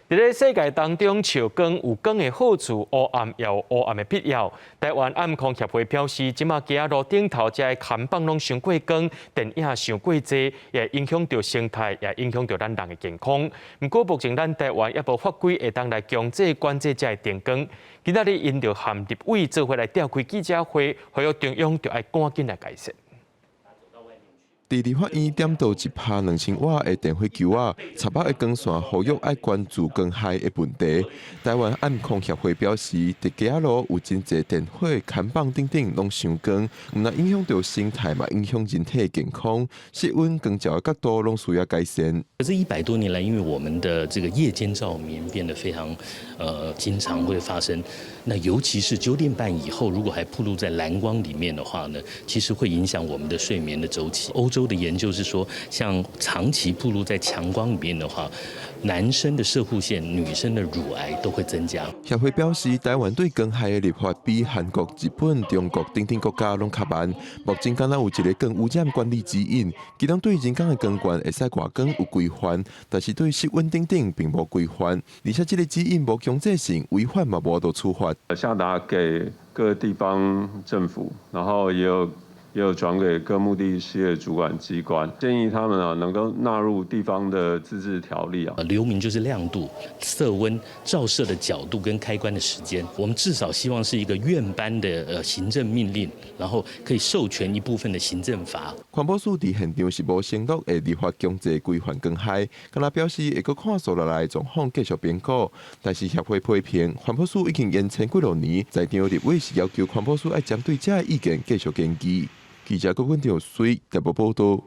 在咧世界当中，笑光有光的好处，黑暗也有黑暗的必要。台湾暗控协会表示，即马街路顶头这看板拢伤过光，电影伤过济，也影响到生态，也影响到咱人的健康。不过目前咱台湾也无法规会当来强制管制这电光。今仔日因着含立委做伙来召开记者会，呼吁中央就要赶紧来解释。伫立法院点到一拍2000瓦的电火球啊，插北的光线呼吁爱关注光害的问题。台湾暗控协会表示，伫街路有真侪电火看板顶顶拢伤光，唔但影响到生态，嘛影响人体健康。室温光照的角度拢需要改善。这100多年来，因为我们的这个夜间照明变得非常经常会发生，那尤其是9点半以后，如果还暴露在蓝光里面的话呢，其实会影响我们的睡眠的周期。欧洲的研究是说，像长期暴露在强光里面的话，男生的射护腺、女生的乳癌都会增加。协会表示，台湾对光害的立法比韩国、日本、中国等等国家拢较慢。目前敢若有一个光污染管理指引，其中对人工的光源会使外光有规范，但是对室温等等并无规范，而且这个指引无强制性，违反嘛无得处罚。下达给各地方政府，然后也有转给各目的事业主管机关，建议他们能够纳入地方的自治条例啊。流明就是亮度、色温、照射的角度跟开关的时间，我们至少希望是一个院班的行政命令，然后可以授权一部分的行政法。环保署伫现场是无承诺会立法强制规范光害，敢若表示会阁看数落来状况继续评估。但是协会批评环保署已经延前几多年，在场立委是要求环保署要针对这意见继续研究。记者郭文条随台北报道。